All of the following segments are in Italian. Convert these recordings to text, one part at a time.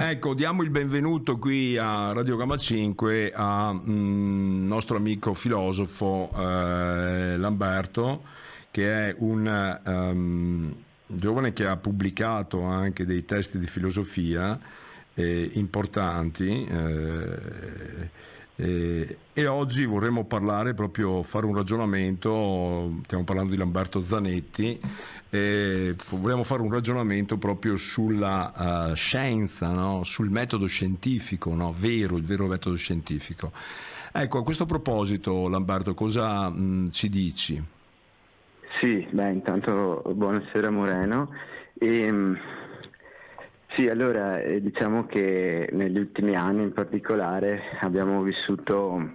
Ecco, diamo il benvenuto qui a Radio Gamma 5 a nostro amico filosofo Lamberto, che è un giovane che ha pubblicato anche dei testi di filosofia importanti, e oggi vorremmo parlare, proprio fare un ragionamento. Stiamo parlando di Lamberto Zanetti, e vogliamo fare un ragionamento proprio sulla scienza, no? Sul metodo scientifico, no? Il vero metodo scientifico. Ecco, a questo proposito, Lamberto, cosa ci dici? Sì, intanto buonasera Moreno. Sì, allora diciamo che negli ultimi anni in particolare abbiamo vissuto,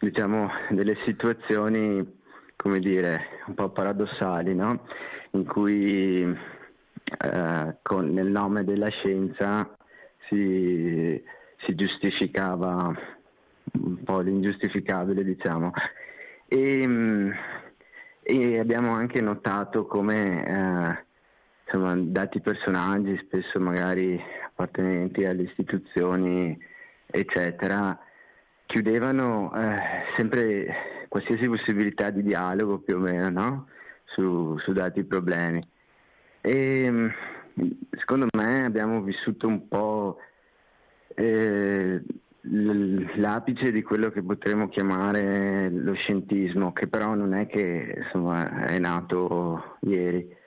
diciamo, delle situazioni, come dire, un po' paradossali, no? In cui nel nome della scienza si giustificava un po' l'ingiustificabile, diciamo. E abbiamo anche notato come insomma, dati personaggi, spesso magari appartenenti alle istituzioni, eccetera, chiudevano sempre qualsiasi possibilità di dialogo, più o meno, no? Su dati problemi. E secondo me abbiamo vissuto un po' l'apice di quello che potremmo chiamare lo scientismo, che però non è che insomma è nato ieri.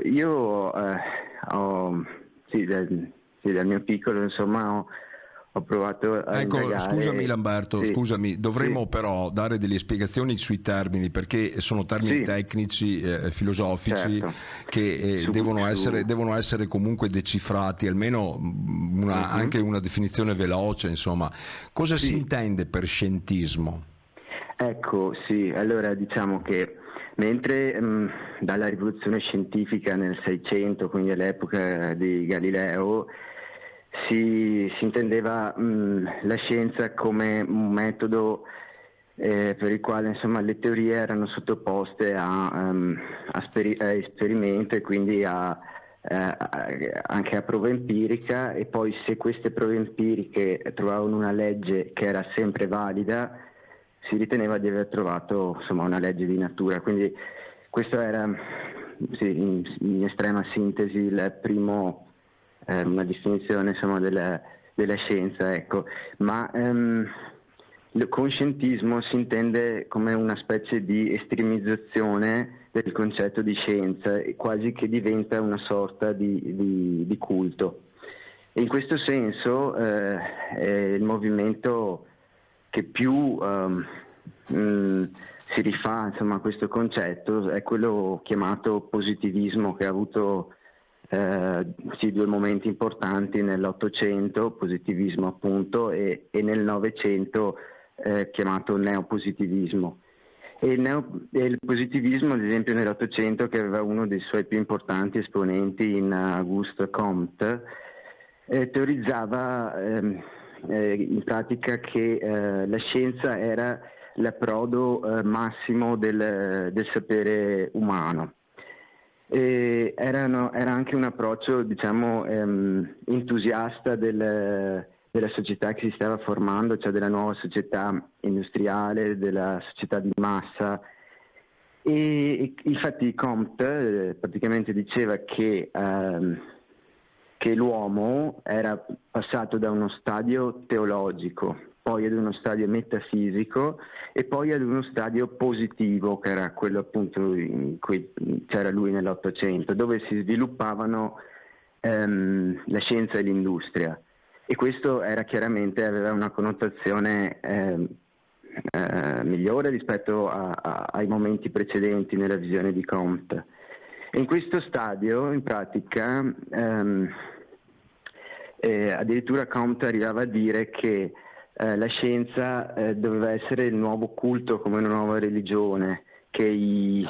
Io dal mio piccolo insomma ho provato a Ecco, indagare. scusami Lamberto, Sì, scusami, dovremmo sì, però dare delle spiegazioni sui termini, perché sono termini sì, tecnici, filosofici, certo. che devono essere comunque decifrati, almeno anche una definizione veloce, insomma. Cosa si Sì. intende per scientismo? Ecco, sì, allora diciamo che mentre dalla rivoluzione scientifica nel 600, quindi all'epoca di Galileo, si intendeva la scienza come un metodo per il quale insomma, le teorie erano sottoposte a esperimento e quindi anche a prova empirica, e poi se queste prove empiriche trovavano una legge che era sempre valida, si riteneva di aver trovato insomma, una legge di natura. Quindi questo era, sì, in estrema sintesi, il primo, una definizione insomma, della scienza, ecco. Ma con scientismo si intende come una specie di estremizzazione del concetto di scienza, quasi che diventa una sorta di culto. E in questo senso il movimento che più si rifà insomma, a questo concetto è quello chiamato positivismo, che ha avuto due momenti importanti nell'Ottocento, positivismo appunto, e nel Novecento chiamato neopositivismo. E il positivismo, ad esempio, nell'Ottocento, che aveva uno dei suoi più importanti esponenti in Auguste Comte, teorizzava in pratica che la scienza era l'approdo massimo del sapere umano. Era anche un approccio, diciamo, entusiasta della società che si stava formando, cioè della nuova società industriale, della società di massa. E infatti Comte praticamente diceva che l'uomo era passato da uno stadio teologico, poi ad uno stadio metafisico e poi ad uno stadio positivo, che era quello appunto in cui c'era lui nell'Ottocento, dove si sviluppavano la scienza e l'industria. E questo aveva una connotazione migliore rispetto ai momenti precedenti nella visione di Comte. E in questo stadio, in pratica, addirittura Comte arrivava a dire che la scienza doveva essere il nuovo culto, come una nuova religione, che gli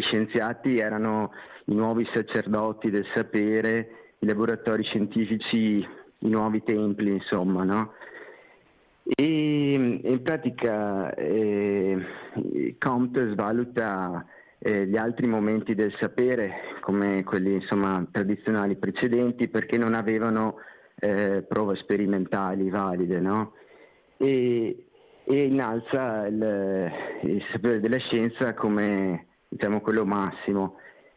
scienziati erano i nuovi sacerdoti del sapere, i laboratori scientifici i nuovi templi, insomma, no? E in pratica Comte svaluta gli altri momenti del sapere come quelli insomma tradizionali precedenti, perché non avevano prove sperimentali valide, no? E innalza il sapere della scienza come, diciamo, quello massimo.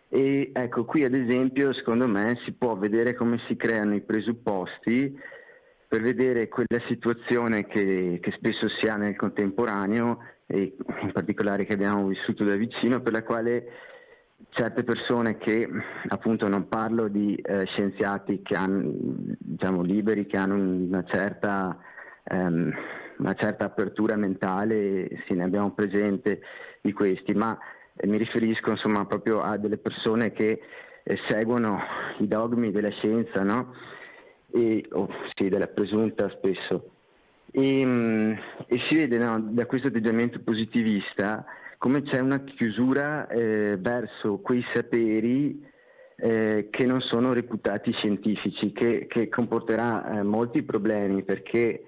E ecco, qui ad esempio secondo me si può vedere come si creano i presupposti per vedere quella situazione che spesso si ha nel contemporaneo, e in particolare che abbiamo vissuto da vicino, per la quale certe persone che, appunto, non parlo di scienziati che hanno, diciamo, liberi, che hanno una certa apertura mentale, sì, ne abbiamo presente di questi, ma mi riferisco insomma proprio a delle persone che seguono i dogmi della scienza, no? Sì, della presunta spesso. E si vede, no, da questo atteggiamento positivista come c'è una chiusura verso quei saperi che non sono reputati scientifici, che comporterà molti problemi perché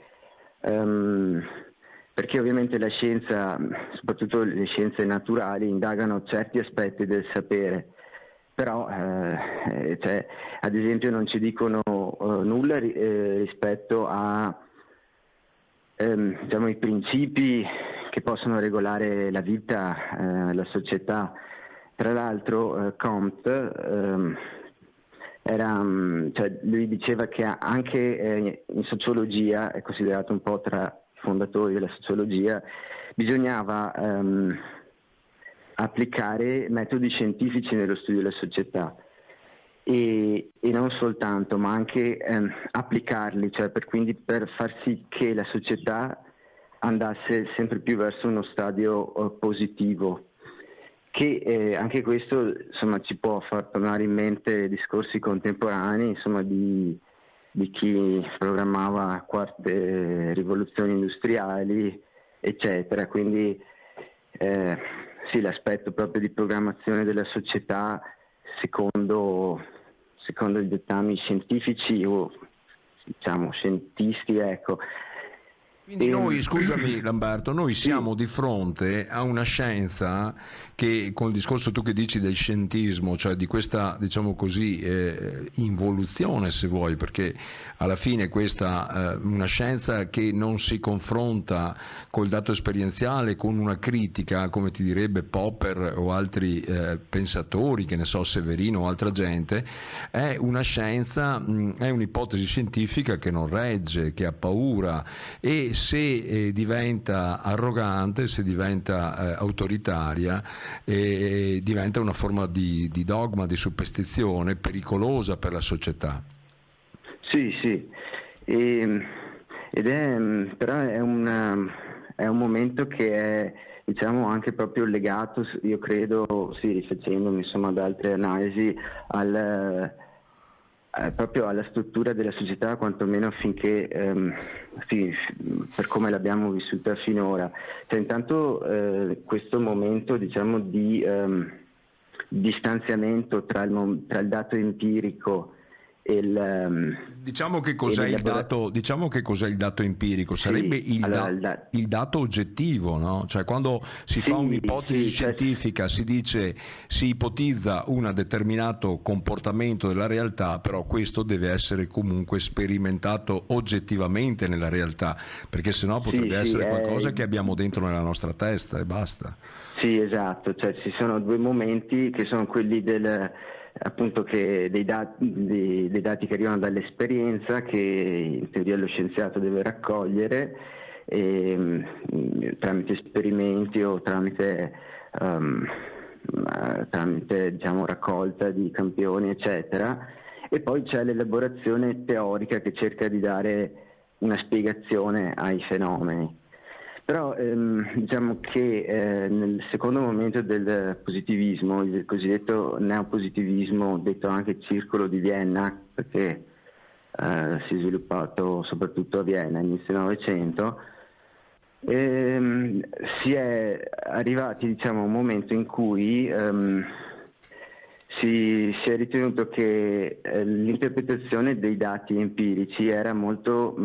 ovviamente la scienza, soprattutto le scienze naturali, indagano certi aspetti del sapere, però cioè, ad esempio non ci dicono nulla rispetto a diciamo, i principi che possono regolare la vita, la società. Tra l'altro Comte cioè, lui diceva che anche in sociologia, è considerato un po' tra i fondatori della sociologia, bisognava applicare metodi scientifici nello studio della società e non soltanto, ma anche applicarli, cioè quindi per far sì che la società andasse sempre più verso uno stadio positivo. Che anche questo, insomma, ci può far tornare in mente discorsi contemporanei, insomma, di chi programmava quarte rivoluzioni industriali, eccetera. Quindi sì, l'aspetto proprio di programmazione della società secondo i dettami scientifici o, diciamo, scientisti, ecco. Quindi noi, scusami Lamberto, noi siamo di fronte a una scienza che, con il discorso tu che dici del scientismo, cioè di questa, diciamo così, involuzione, se vuoi, perché alla fine questa una scienza che non si confronta col dato esperienziale, con una critica, come ti direbbe Popper o altri pensatori, che ne so, Severino o altra gente, è una scienza, è un'ipotesi scientifica che non regge, che ha paura, e se diventa arrogante, se diventa autoritaria, diventa una forma di dogma, di superstizione pericolosa per la società. Sì, sì, però è un momento che è, diciamo, anche proprio legato, io credo, sì, rifacendomi insomma ad altre analisi, proprio alla struttura della società, quantomeno finché sì, per come l'abbiamo vissuta finora. Cioè, intanto questo momento, diciamo, di distanziamento tra il dato empirico e diciamo che cos'è il dato empirico? Sarebbe sì, il dato oggettivo, no? Cioè quando si fa un'ipotesi scientifica, si dice, si ipotizza un determinato comportamento della realtà, però questo deve essere comunque sperimentato oggettivamente nella realtà, perché sennò potrebbe essere qualcosa che abbiamo dentro nella nostra testa e basta. Sì, esatto, cioè ci sono due momenti che sono quelli appunto dei dati che arrivano dall'esperienza, che in teoria lo scienziato deve raccogliere tramite esperimenti o tramite diciamo, raccolta di campioni, eccetera, e poi c'è l'elaborazione teorica che cerca di dare una spiegazione ai fenomeni. Però diciamo che nel secondo momento del positivismo, il cosiddetto neopositivismo, detto anche Circolo di Vienna, perché si è sviluppato soprattutto a Vienna inizio Novecento, si è arrivati, diciamo, a un momento in cui si è ritenuto che l'interpretazione dei dati empirici era molto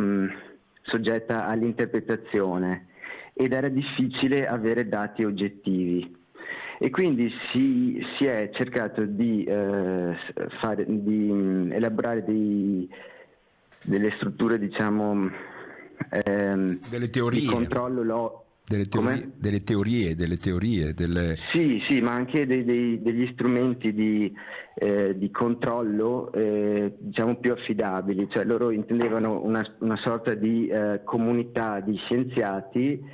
soggetta all'interpretazione ed era difficile avere dati oggettivi, e quindi si è cercato di elaborare delle strutture, diciamo, Delle di teorie. controllo. Delle teorie. Sì, sì, ma anche degli strumenti di controllo, diciamo, più affidabili. Cioè, loro intendevano una sorta di comunità di scienziati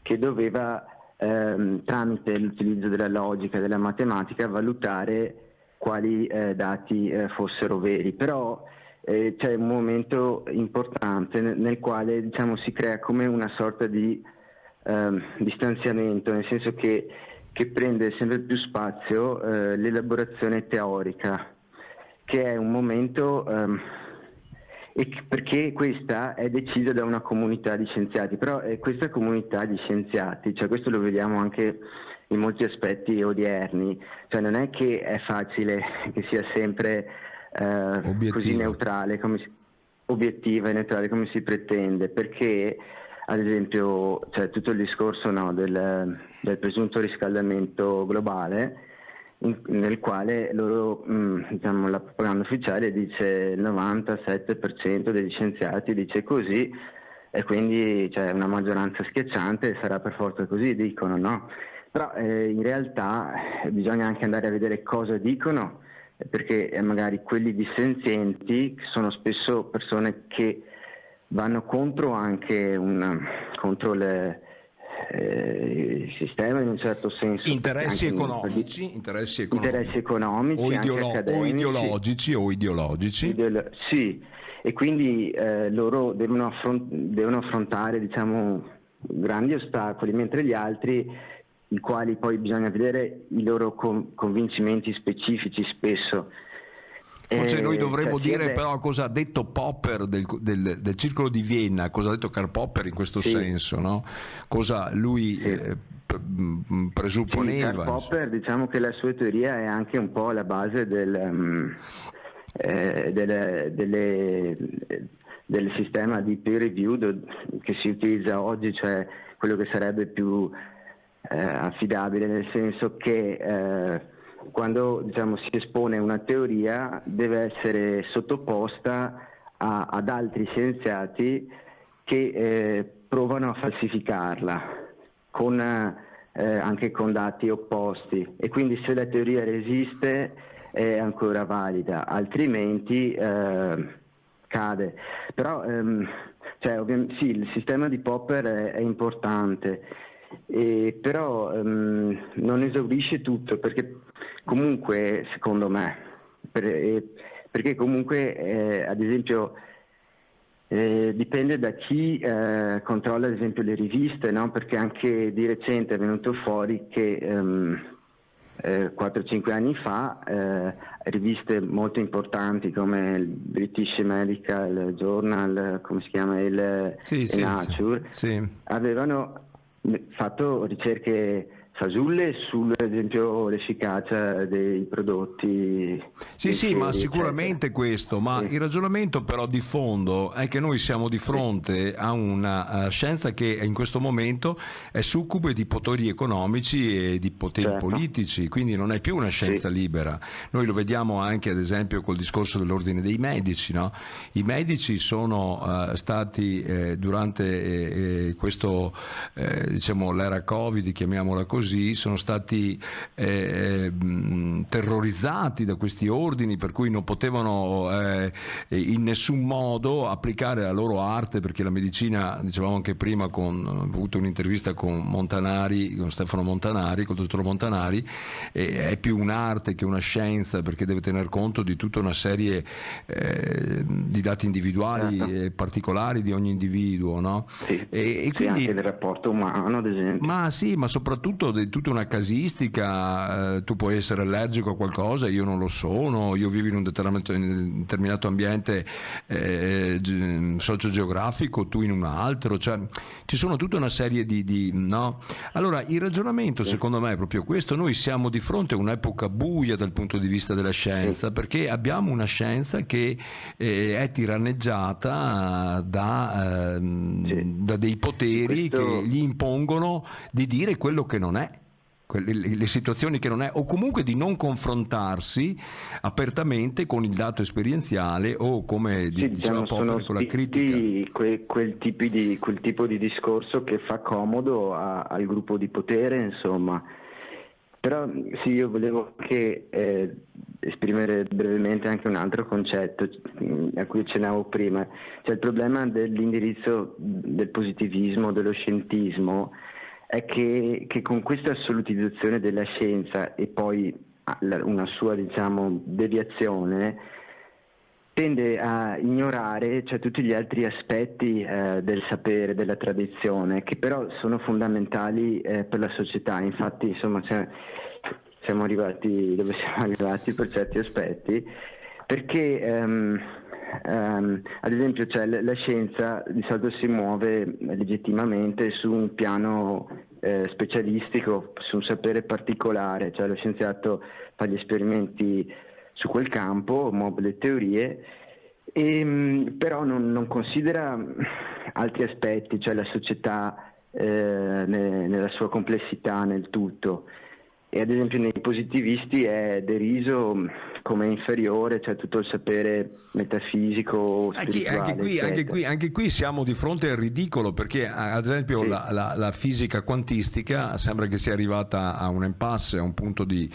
che doveva, tramite l'utilizzo della logica e della matematica, valutare quali dati fossero veri. Però c'è un momento importante nel quale, diciamo, si crea come una sorta di distanziamento, nel senso che prende sempre più spazio l'elaborazione teorica, che è un momento, perché questa è decisa da una comunità di scienziati, però questa comunità di scienziati, cioè questo lo vediamo anche in molti aspetti odierni, cioè non è che è facile che sia sempre così neutrale, obiettiva e neutrale come si pretende, perché ad esempio c'è tutto il discorso, no, del presunto riscaldamento globale, nel quale loro, diciamo, la propaganda ufficiale dice il 97% degli scienziati dice così, e quindi c'è una maggioranza schiacciante, sarà per forza così, dicono, no? Però in realtà bisogna anche andare a vedere cosa dicono, perché magari quelli dissenzienti sono spesso persone che vanno contro anche contro il sistema, in un certo senso. Interessi economici, o, anche accademici, o ideologici. Sì, e quindi loro devono affrontare, diciamo, grandi ostacoli, mentre gli altri, i quali poi bisogna vedere i loro convincimenti specifici spesso. Forse noi dovremmo dire però cosa ha detto Popper del Circolo di Vienna, cosa ha detto Karl Popper in questo senso, no? Cosa lui presupponeva. Sì, Karl Popper, diciamo che la sua teoria è anche un po' alla base del sistema di peer review che si utilizza oggi, cioè quello che sarebbe più affidabile, nel senso che quando, diciamo, si espone una teoria deve essere sottoposta ad altri scienziati che provano a falsificarla anche con dati opposti, e quindi se la teoria resiste è ancora valida, altrimenti cade. Però sì, il sistema di Popper è importante, però non esaurisce tutto, perché comunque, secondo me, perché comunque ad esempio dipende da chi controlla ad esempio le riviste, no? Perché anche di recente è venuto fuori che 4-5 anni fa riviste molto importanti come il British Medical Journal, come si chiama, Nature, avevano fatto ricerche fasulle su, ad esempio, l'efficacia dei prodotti. Sì, ma sicuramente eccetera. Questo, ma il ragionamento però di fondo è che noi siamo di fronte a una scienza che in questo momento è succube di poteri economici e di poteri politici, quindi non è più una scienza libera. Noi lo vediamo anche ad esempio col discorso dell'ordine dei medici, no? I medici sono stati durante questo, diciamo, l'era Covid, chiamiamola così, sono stati terrorizzati da questi ordini, per cui non potevano in nessun modo applicare la loro arte, perché la medicina, dicevamo anche prima, ho avuto un'intervista con Stefano Montanari, col dottor Montanari, è più un'arte che una scienza, perché deve tener conto di tutta una serie di dati individuali e particolari di ogni individuo, no? E quindi anche del rapporto umano, ad esempio. Ma sì, ma soprattutto di tutta una casistica. Tu puoi essere allergico a qualcosa, io non lo sono, io vivo in un determinato ambiente sociogeografico, tu in un altro, cioè ci sono tutta una serie no? Allora il ragionamento secondo me è proprio questo: noi siamo di fronte a un'epoca buia dal punto di vista della scienza, perché abbiamo una scienza che è tiranneggiata da dei poteri che gli impongono di dire quello che non è. le situazioni che non è, o comunque di non confrontarsi apertamente con il dato esperienziale, o come diceva Popper, con la critica. Quel tipo di discorso che fa comodo al gruppo di potere, insomma. Però sì, io volevo anche esprimere brevemente anche un altro concetto a cui accennavo prima, cioè il problema dell'indirizzo del positivismo, dello scientismo, è che con questa assolutizzazione della scienza e poi una sua, diciamo, deviazione, tende a ignorare, cioè, tutti gli altri aspetti del sapere, della tradizione, che però sono fondamentali per la società. Infatti, insomma, siamo arrivati dove siamo arrivati per certi aspetti, perché ad esempio, cioè, la scienza di solito si muove legittimamente su un piano specialistico, su un sapere particolare, cioè lo scienziato fa gli esperimenti su quel campo, muove le teorie, però non considera altri aspetti, cioè la società nella sua complessità, nel tutto. E ad esempio nei positivisti è deriso come inferiore, cioè tutto il sapere metafisico, spirituale. Anche qui siamo di fronte al ridicolo, perché ad esempio la fisica quantistica sembra che sia arrivata a un impasse, a un punto di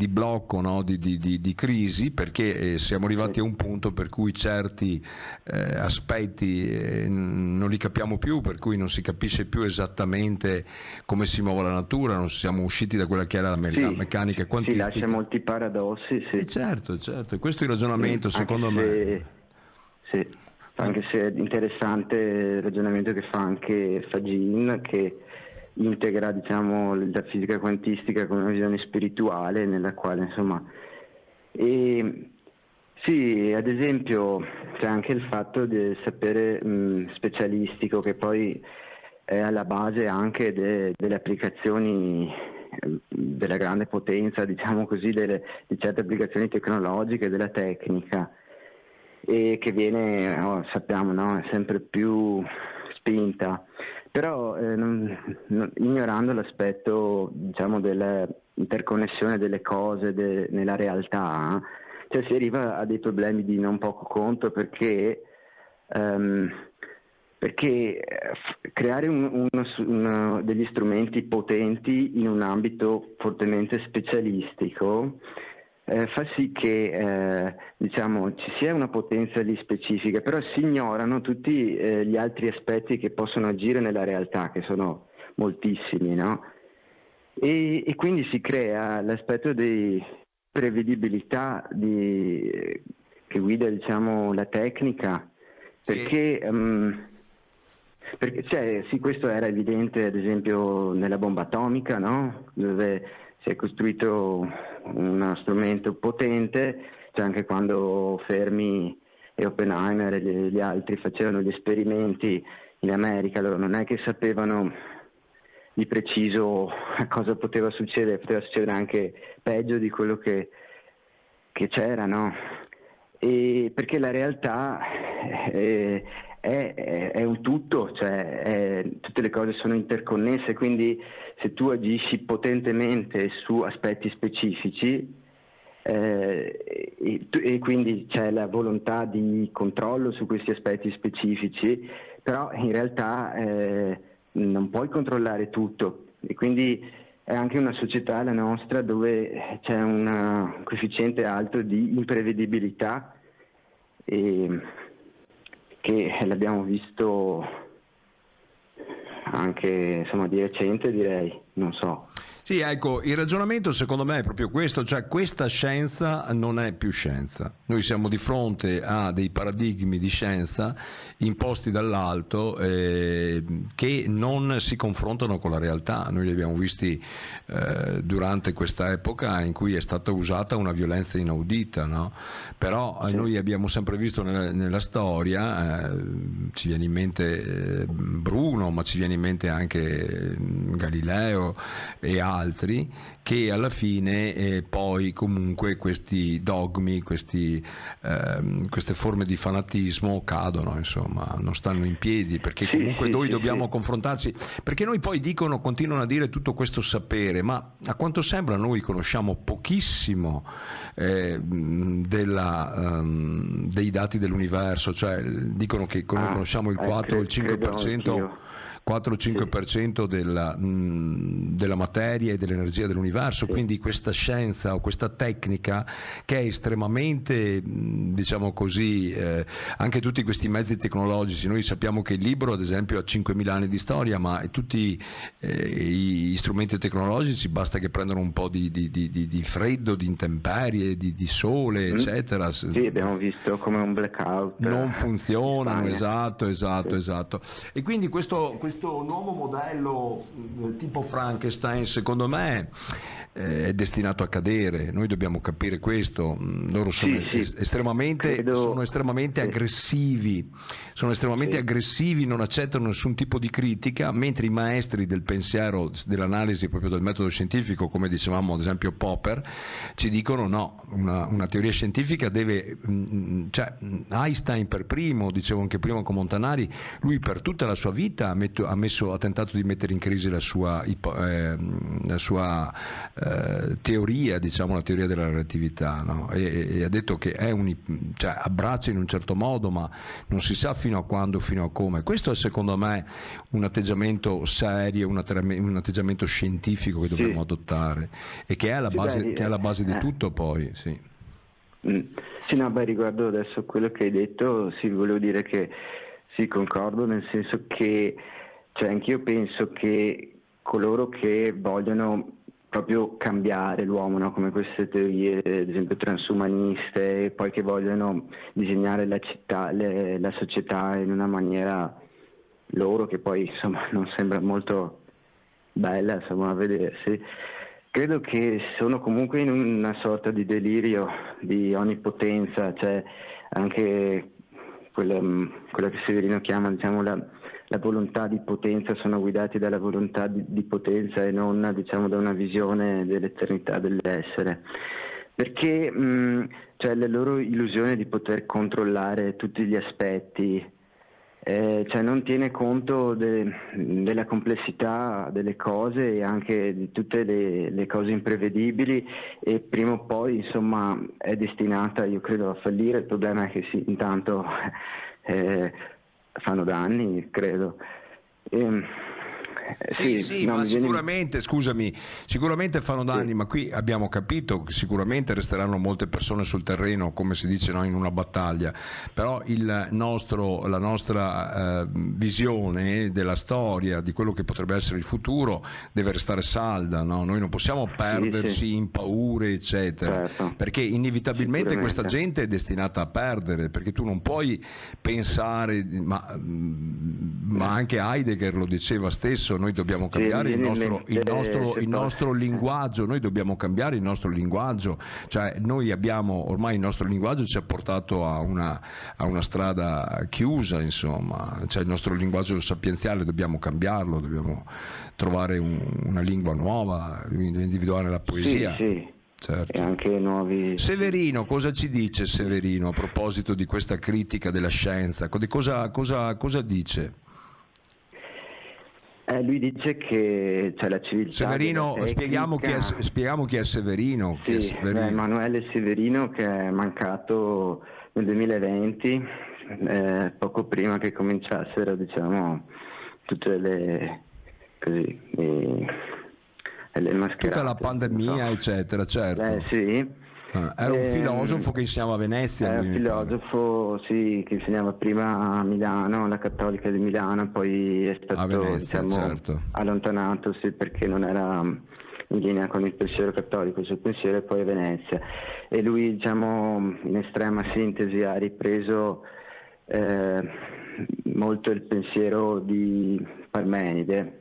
blocco, no? di crisi, perché siamo arrivati a un punto per cui certi aspetti non li capiamo più, per cui non si capisce più esattamente come si muove la natura, non siamo usciti da quella che era la meccanica quantistica. Lascia molti paradossi. Certo, questo è il ragionamento, secondo me. Sì, anche se è interessante il ragionamento che fa anche Fagin, che integra, diciamo, la fisica quantistica con una visione spirituale, nella quale, insomma, sì, ad esempio c'è anche il fatto del sapere specialistico, che poi è alla base anche delle applicazioni della grande potenza, diciamo così, di certe applicazioni tecnologiche, della tecnica, e che viene, sappiamo, no, è sempre più spinta, però ignorando l'aspetto, diciamo, dell'interconnessione delle cose nella realtà, cioè si arriva a dei problemi di non poco conto, perché creare degli strumenti potenti in un ambito fortemente specialistico fa sì che diciamo, ci sia una potenza lì specifica, però si ignorano tutti gli altri aspetti che possono agire nella realtà, che sono moltissimi, no? E quindi si crea l'aspetto di prevedibilità che guida, diciamo, la tecnica, perché sì, questo era evidente ad esempio nella bomba atomica, no? Dove si è costruito uno strumento potente, cioè anche quando Fermi e Oppenheimer e gli altri facevano gli esperimenti in America, loro non è che sapevano di preciso cosa poteva succedere anche peggio di quello che c'era, no? Perché la realtà è un tutto, cioè tutte le cose sono interconnesse, quindi se tu agisci potentemente su aspetti specifici e quindi c'è la volontà di controllo su questi aspetti specifici, però in realtà non puoi controllare tutto, e quindi è anche una società, la nostra, dove c'è un coefficiente alto di imprevedibilità, che l'abbiamo visto anche, insomma, di recente, direi, non so. Sì, ecco, il ragionamento secondo me è proprio questo, cioè questa scienza non è più scienza. Noi siamo di fronte a dei paradigmi di scienza imposti dall'alto che non si confrontano con la realtà. Noi li abbiamo visti durante questa epoca in cui è stata usata una violenza inaudita, no? Però noi abbiamo sempre visto nella storia, ci viene in mente Bruno, ma ci viene in mente anche Galileo e altri, che alla fine poi comunque questi dogmi, queste forme di fanatismo cadono, insomma, non stanno in piedi, perché comunque noi dobbiamo confrontarci, perché noi poi continuano a dire tutto questo sapere, ma a quanto sembra noi conosciamo pochissimo dei dati dell'universo, cioè dicono che noi conosciamo il 4 o il 5%. 4-5% della materia e dell'energia dell'universo, quindi questa scienza o questa tecnica che è estremamente, diciamo così, anche tutti questi mezzi tecnologici, noi sappiamo che il libro ad esempio ha 5.000 anni di storia, ma tutti gli strumenti tecnologici basta che prendano un po' di freddo, di intemperie, di sole, eccetera. Sì, abbiamo visto come un blackout. Non funzionano, esatto. E quindi questo nuovo modello tipo Frankenstein, secondo me, è destinato a cadere. Noi dobbiamo capire questo. Loro sono estremamente aggressivi, non accettano nessun tipo di critica, mentre i maestri del pensiero, dell'analisi proprio del metodo scientifico, come dicevamo ad esempio Popper, ci dicono no, una teoria scientifica deve, cioè Einstein per primo, dicevo anche prima con Montanari, lui per tutta la sua vita ha tentato di mettere in crisi la sua teoria, diciamo la teoria della relatività, no? E ha detto che cioè, abbraccia in un certo modo, ma non si sa fino a quando, fino a come. Questo è secondo me un atteggiamento serio, un atteggiamento scientifico che dobbiamo adottare e che è la base di tutto poi. Sì, no, riguardo adesso quello che hai detto, volevo dire che sì, concordo, nel senso che cioè, anch'io penso che coloro che vogliono proprio cambiare l'uomo, no? Come queste teorie, ad esempio transumaniste, e poi che vogliono disegnare la città, la società in una maniera loro che poi insomma non sembra molto bella, insomma, a vedersi. Credo che sono comunque in una sorta di delirio di onnipotenza, cioè anche quello che Severino chiama, diciamo, la volontà di potenza, sono guidati dalla volontà di potenza e non, diciamo, da una visione dell'eternità dell'essere, perché cioè, la loro illusione di poter controllare tutti gli aspetti, cioè non tiene conto della complessità delle cose e anche di tutte le cose imprevedibili, e prima o poi insomma è destinata, io credo, a fallire. Il problema è che intanto fanno danni, credo. Ma sicuramente, scusami, sicuramente fanno danni, ma qui abbiamo capito che sicuramente resteranno molte persone sul terreno, come si dice, no, in una battaglia, però la nostra visione della storia, di quello che potrebbe essere il futuro, deve restare salda, no? Noi non possiamo perderci in paure, eccetera, perché inevitabilmente questa gente è destinata a perdere, perché tu non puoi pensare, ma anche Heidegger lo diceva stesso, noi dobbiamo cambiare il nostro linguaggio, noi dobbiamo cambiare il nostro linguaggio, cioè noi abbiamo, ormai il nostro linguaggio ci ha portato a una strada chiusa, insomma, cioè il nostro linguaggio sapienziale dobbiamo cambiarlo, dobbiamo trovare una lingua nuova, individuare la poesia. Certo. E anche nuovi... Severino, cosa ci dice Severino a proposito di questa critica della scienza? Cosa dice? Lui dice che la civiltà... Severino, tecnica... spieghiamo chi è Severino. Sì, Emanuele Severino, che è mancato nel 2020, poco prima che cominciassero, diciamo, tutte le mascherate. Tutta la pandemia, eccetera, certo. Sì. Era un filosofo che insegnava a Venezia. Era un filosofo, sì, che insegnava prima a Milano, alla Cattolica di Milano, poi è stato, a Venezia, diciamo, certo, allontanato, sì, perché non era in linea con il pensiero cattolico, il suo pensiero, e poi a Venezia. E lui, diciamo, in estrema sintesi ha ripreso molto il pensiero di Parmenide,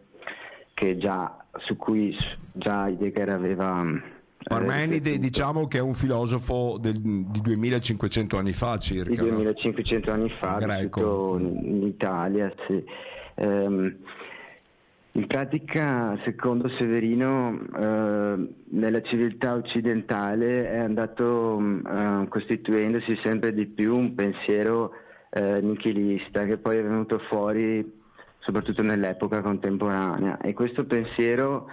su cui già Heidegger aveva... Parmenide, diciamo che è un filosofo di 2500 anni fa circa. Di 2500 anni fa, greco, in Italia, sì. In pratica, secondo Severino, nella civiltà occidentale è andato costituendosi sempre di più un pensiero nichilista, che poi è venuto fuori soprattutto nell'epoca contemporanea, e questo pensiero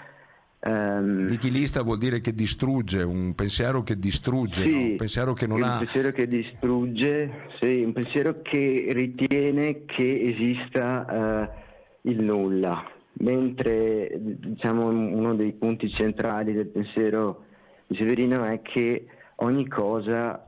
Nichilista vuol dire che distrugge, un pensiero che distrugge, no? Un sì, pensiero che non un ha... pensiero che distrugge, sì, un pensiero che ritiene che esista il nulla, mentre diciamo uno dei punti centrali del pensiero di Severino è che ogni cosa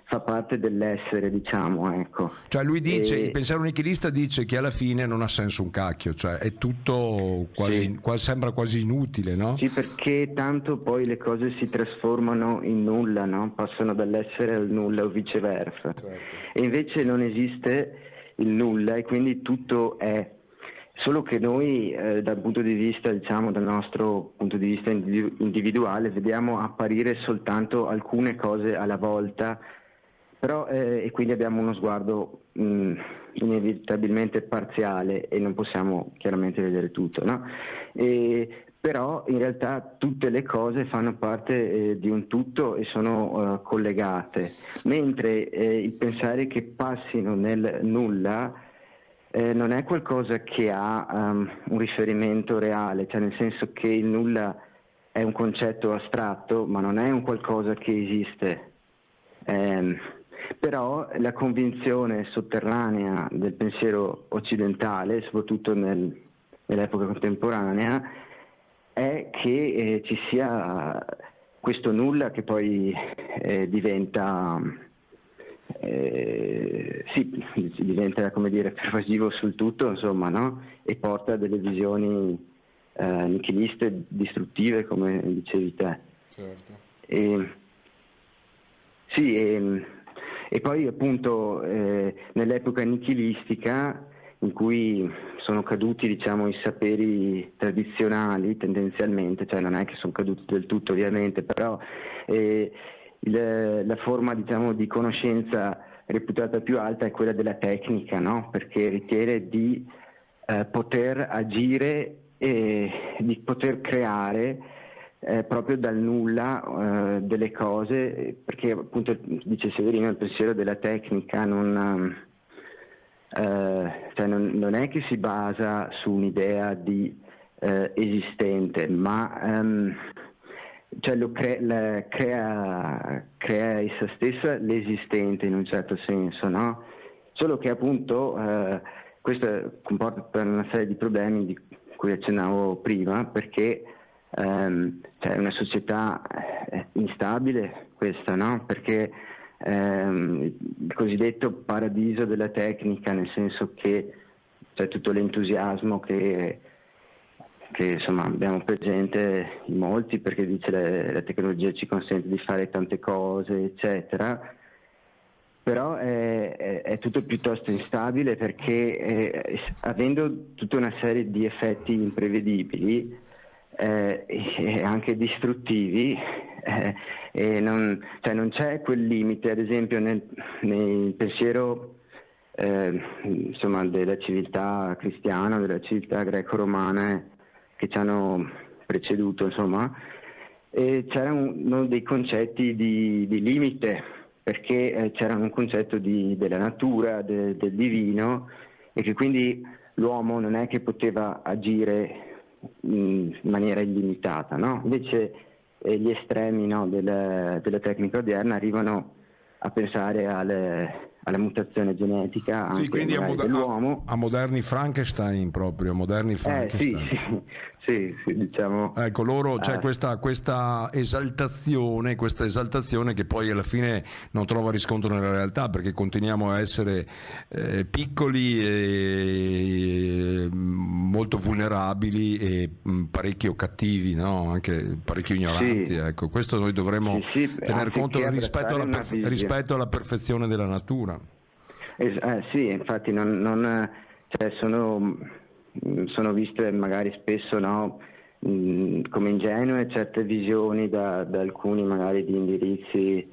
fa parte dell'essere, diciamo, ecco. Cioè lui dice, il E, pensiero nichilista dice che alla fine non ha senso un cacchio, cioè è tutto quasi, sì. sembra quasi inutile, no? Sì, perché tanto poi le cose si trasformano in nulla, no? Passano dall'essere al nulla o viceversa. Certo. E invece non esiste il nulla e quindi tutto è. Solo che noi dal punto di vista, diciamo, dal nostro punto di vista individuale, vediamo apparire soltanto alcune cose alla volta, però, e quindi abbiamo uno sguardo inevitabilmente parziale e non possiamo chiaramente vedere tutto, no? Però in realtà tutte le cose fanno parte di un tutto e sono collegate, mentre il pensare che passino nel nulla non è qualcosa che ha un riferimento reale, cioè nel senso che il nulla è un concetto astratto, ma non è un qualcosa che esiste. Ehm, Però la convinzione sotterranea del pensiero occidentale, soprattutto nell'epoca contemporanea, è che ci sia questo nulla che poi diventa, sì, diventa, come dire, pervasivo sul tutto, insomma, no? E porta a delle visioni nichiliste, distruttive, come dicevi te. Certo. E, sì, e poi appunto nell'epoca nichilistica in cui sono caduti, diciamo, i saperi tradizionali tendenzialmente, cioè non è che sono caduti del tutto ovviamente, però la forma, diciamo, di conoscenza reputata più alta è quella della tecnica, no? Perché ritiene di poter agire e di poter creare proprio dal nulla delle cose, perché appunto dice Severino il pensiero della tecnica cioè non è che si basa su un'idea di esistente, ma cioè crea essa stessa l'esistente in un certo senso, no? Solo che appunto questo comporta una serie di problemi di cui accennavo prima, perché cioè è una società instabile questa, no? Perché il cosiddetto paradiso della tecnica, nel senso che c'è tutto l'entusiasmo che insomma abbiamo presente in molti, perché dice la tecnologia ci consente di fare tante cose, eccetera, però è tutto piuttosto instabile perché avendo tutta una serie di effetti imprevedibili e anche distruttivi, e cioè non c'è quel limite, ad esempio nel pensiero insomma, della civiltà cristiana, della civiltà greco-romana che ci hanno preceduto, insomma, c'erano dei concetti di limite, perché c'era un concetto della natura, del divino, e che quindi l'uomo non è che poteva agire in maniera illimitata, no? Invece gli estremi, no, della tecnica odierna arrivano a pensare alla mutazione genetica Sì, anche quindi magari dell'uomo. a moderni Frankenstein proprio, moderni Sì, Frankenstein. sì, diciamo. Ecco, loro c'è questa esaltazione che poi alla fine non trova riscontro nella realtà, perché continuiamo a essere piccoli e molto vulnerabili e parecchio cattivi, no? Anche parecchio ignoranti. Sì, Ecco. Questo noi dovremmo sì, tener conto anziché abbracciare una rispetto alla perfezione della natura. Sì, infatti cioè sono viste magari spesso, no, come ingenue certe visioni da alcuni magari di indirizzi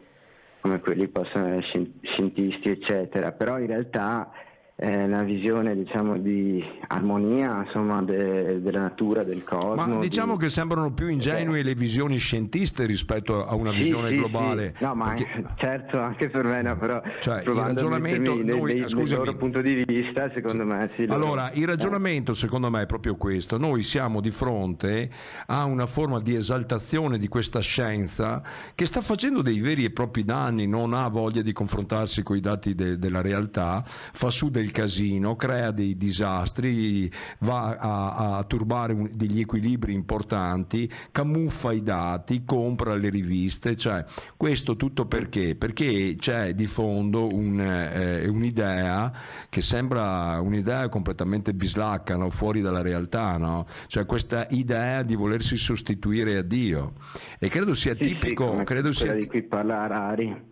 come quelli possono essere scientisti, eccetera, però in realtà una visione, diciamo, di armonia, insomma, della natura, del cosmo. Ma diciamo che sembrano più ingenue le visioni scientiste rispetto a una visione globale. Sì. No, ma certo, anche per me, no, però cioè, provando il ragionamento, nel loro punto di vista, secondo me sì. Allora, il ragionamento secondo me è proprio questo: noi siamo di fronte a una forma di esaltazione di questa scienza che sta facendo dei veri e propri danni, non ha voglia di confrontarsi con i dati della realtà, fa su del casino, crea dei disastri, va a turbare degli equilibri importanti, camuffa i dati, compra le riviste, cioè questo tutto perché? Perché c'è di fondo un'idea che sembra un'idea completamente bislacca, no? Fuori dalla realtà, no? Cioè questa idea di volersi sostituire a Dio, e credo sia tipico, sì, credo sia di cui parla Harari.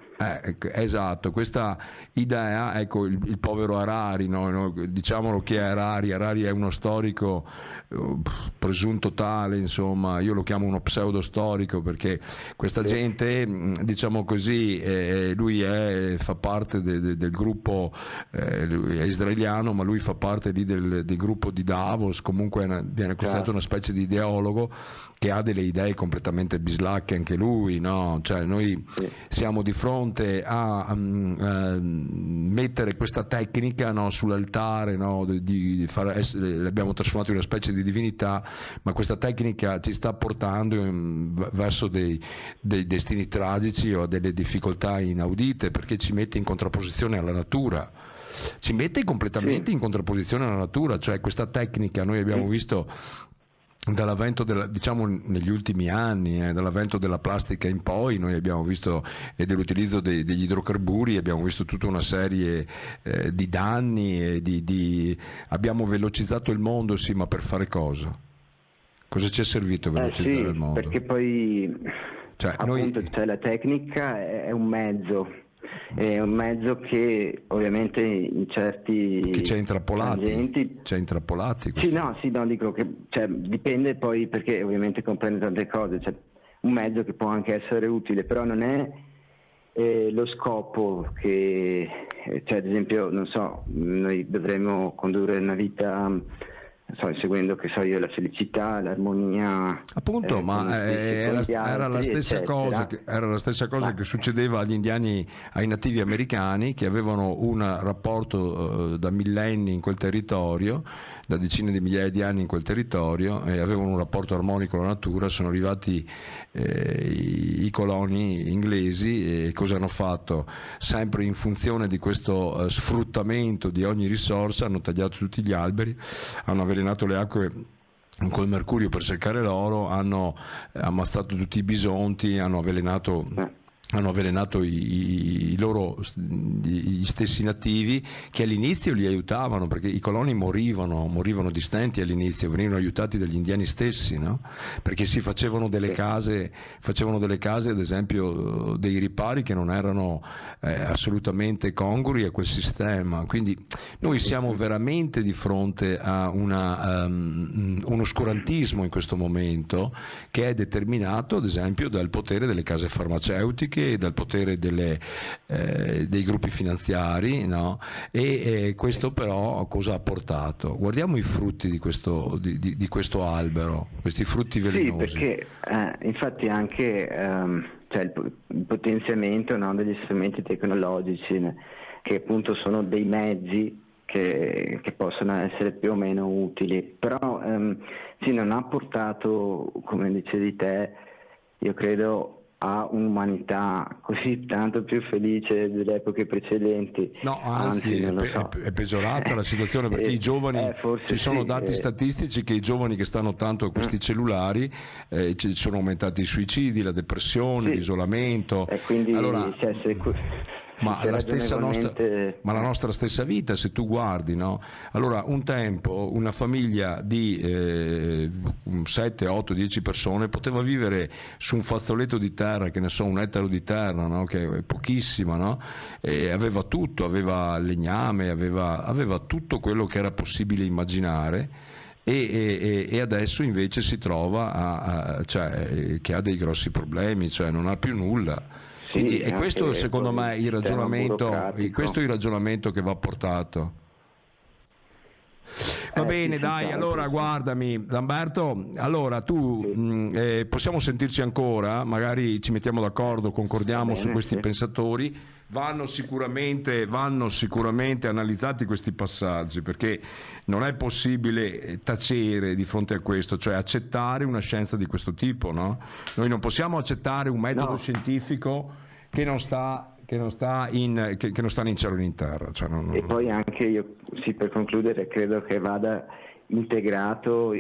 Esatto, questa idea, ecco, il povero Harari, no? Diciamolo chi è Harari. Harari è uno storico presunto tale, insomma, io lo chiamo uno pseudo storico perché questa gente, diciamo così, lui fa parte del gruppo, lui è israeliano, ma lui fa parte lì del gruppo di Davos, comunque viene considerato una specie di ideologo che ha delle idee completamente bislacche anche lui, no? Cioè noi siamo di fronte a mettere questa tecnica, no, sull'altare, no, l'abbiamo trasformato in una specie di divinità, ma questa tecnica ci sta portando verso dei destini tragici o a delle difficoltà inaudite, perché ci mette in contrapposizione alla natura. Ci mette completamente in contrapposizione alla natura, cioè questa tecnica noi abbiamo visto dall'avvento diciamo negli ultimi anni, dall'avvento della plastica in poi, noi abbiamo visto, e dell'utilizzo degli idrocarburi, abbiamo visto tutta una serie di danni, abbiamo velocizzato il mondo, sì, ma per fare cosa? Cosa ci è servito velocizzare il mondo? Perché poi appunto, cioè, la tecnica è un mezzo. È un mezzo che ovviamente in certi che ci ha intrappolati. Sì, no, dico che dipende poi, perché ovviamente comprende tante cose, cioè, un mezzo che può anche essere utile, però non è lo scopo che, cioè, ad esempio, non so, noi dovremmo condurre una vita, seguendo, che so io, la felicità, l'armonia. Appunto, ma era la stessa cosa che succedeva agli indiani, ai nativi americani, che avevano un rapporto da millenni in quel territorio, da decine di migliaia di anni in quel territorio, e avevano un rapporto armonico con la natura. Sono arrivati i coloni inglesi, e cosa hanno fatto? Sempre in funzione di questo sfruttamento di ogni risorsa, hanno tagliato tutti gli alberi, hanno avvelenato le acque col mercurio per cercare l'oro, hanno ammazzato tutti i bisonti, hanno avvelenato gli stessi nativi, che all'inizio li aiutavano, perché i coloni morivano di stenti all'inizio, venivano aiutati dagli indiani stessi, no? Perché si facevano delle case, ad esempio, dei ripari che non erano assolutamente congrui a quel sistema. Quindi noi siamo veramente di fronte a un oscurantismo in questo momento, che è determinato ad esempio dal potere delle case farmaceutiche, dal potere dei gruppi finanziari, no? E questo però cosa ha portato? Guardiamo i frutti di questo albero, questi frutti velenosi. Sì, perché infatti anche il potenziamento, no, degli strumenti tecnologici, che appunto sono dei mezzi che possono essere più o meno utili, però non ha portato, come dicevi te, io credo, a un'umanità così tanto più felice delle epoche precedenti. No, anzi è peggiorata la situazione, perché i giovani, ci sono dati statistici che i giovani che stanno tanto a questi cellulari, ci sono aumentati i suicidi, la depressione, l'isolamento. E quindi ma la nostra stessa vita, se tu guardi, no? Allora, un tempo una famiglia di 7, 8, 10 persone poteva vivere su un fazzoletto di terra, che ne so, un ettaro di terra, no? Che è pochissima, no? E aveva tutto, aveva legname, aveva tutto quello che era possibile immaginare. E adesso invece si trova che ha dei grossi problemi, cioè non ha più nulla. Quindi, e questo secondo me è il ragionamento che va portato. Va bene, sì, dai, senz'altro. allora guardami, Lamberto, allora tu possiamo sentirci ancora, magari ci mettiamo d'accordo, concordiamo Va su bene, questi sì. pensatori, vanno sicuramente analizzati questi passaggi, perché non è possibile tacere di fronte a questo, cioè accettare una scienza di questo tipo, no? Noi non possiamo accettare un metodo No. scientifico che non sta che non sta né in cielo né in terra. Cioè E poi anche io, sì, per concludere, credo che vada integrato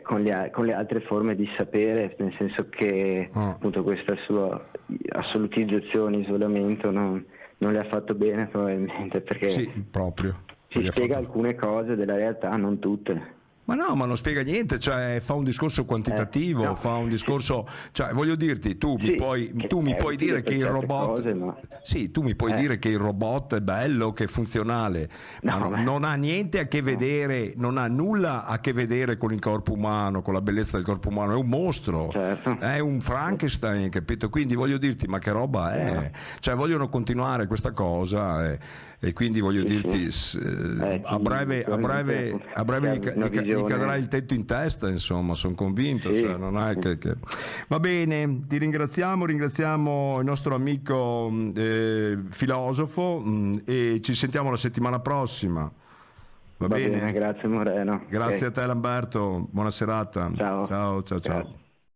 con le altre forme di sapere, nel senso che appunto questa sua assolutizzazione, isolamento non le ha fatto bene probabilmente, perché sì, proprio. si spiega alcune cose della realtà, non tutte. Ma no, ma non spiega niente, cioè fa un discorso quantitativo, No, fa un discorso, cioè voglio dirti, tu mi sì, puoi che è puoi utile dire che per il certe robot, cose, ma sì, tu mi puoi dire che il robot è bello, che è funzionale, ma no, non ha niente a che vedere, non ha nulla a che vedere con il corpo umano, con la bellezza del corpo umano, è un mostro, certo. è un Frankenstein, capito? Quindi voglio dirti, ma che roba è? Cioè vogliono continuare questa cosa e quindi voglio dirti, a breve gli cadrà il tetto in testa, insomma, sono convinto. Sì. Cioè, non è che... Va bene, ti ringraziamo il nostro amico filosofo e ci sentiamo la settimana prossima. Va bene? Grazie Moreno. Grazie Ok. a te Lamberto, buona serata. Ciao. Ciao, ciao, ciao. Grazie.